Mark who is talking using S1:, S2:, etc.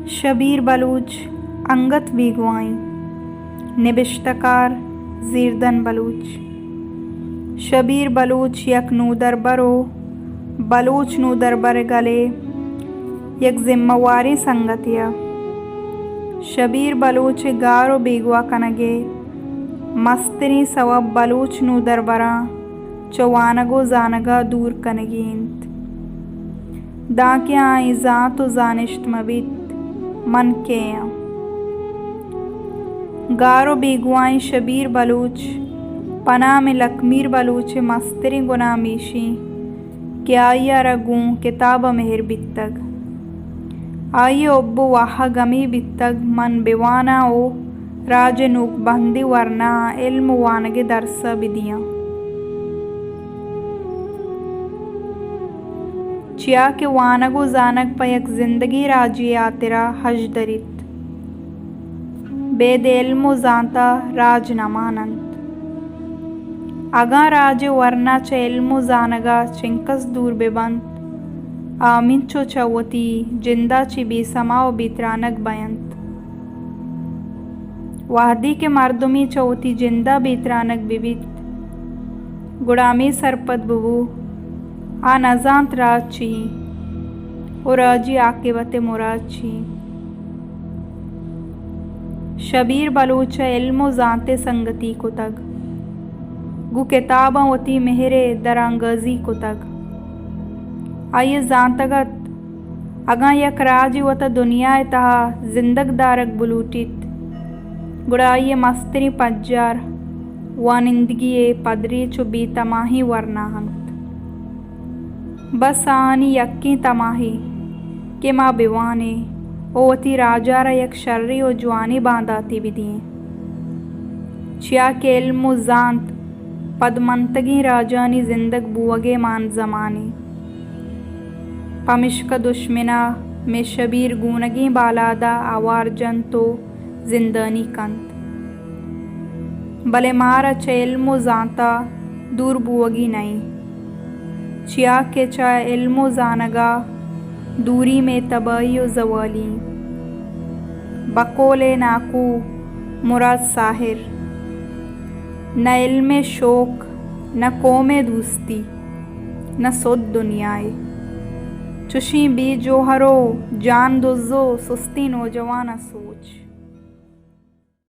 S1: शबीर बलूच अंगत बीगवाई निबिश्तकार जीरदन बलूच। शबीर बलूच यक नू दरबरो बलूच नू दरबर गले यक जिम्मेवारी संगतिया। शबीर बलूच गारो बीगवा कनगे मस्तरी सवब बलूच नू दरबरा चवानगो जानगा दूर कनगींत। दाकिया इजातो जानिश्त मबित मन के गारो बीगवाई शबीर बलूच पना में लकमीर बलूच मस्तरी गुना मीशी क्या या रगूं किताब मेहर बित्तग आइए ओब्बो वाह गमी बित्तग मन बेवाना ओ राज नूक बंदी वरना इल्म वानगे दरसा बिदियां। चिया के वानगो जानक पयक जिंदगी राजी आतिरा हजदरित बेद इल्मो जानता राज नमानंत। अगा राज वरना च इल्मो जानगा चिंकस दूर बेबंत आमिंचो चवती जिंदा ची बेसमाओ बेतरानक बयंत। वाहदी के मर्दुमी चौती जिंदा बेतरानक बिबित गुड़ामी सरपत बुबू आ नजांत राज ची और राजी आकेबत मुराद ची। शबीर बलूच इल्मो जानते संगति को तग गु किताबा वती मेहरे दरांगजी को तग आइए जानतगत अगा यक राजी वता दुनिया तहा जिंदग दारक बुलूटित गुड़ाइये मस्तरी पज्जार वानिंदगी पदरी चु बी तमाही वरनाहंत। बस आनी यक्की तमाही के माँ बिवाने ओवती राजारा यक शर्री ओ जवानी बांधाती बिदिए। चिया के इल्मो जानत पदमंतगी राजानी जिंदग बुवगे मान जमानी पमिश्क दुश्मना में शबीर गूनगी बालादा आवार जन तो जिंदानी कंत भले मारा च इल्मो जानता दूर बुवगी नहीं। चिया के चा इल्मो जानगा दूरी में तबाही जवाली बकोले नाकू मुराद साहिर न इल्मे शोक न कोमे दूस्ती न सुद दुनियाए चुशी बी जोहरो जान दुज़ो सुस्ती नौजवान सोच।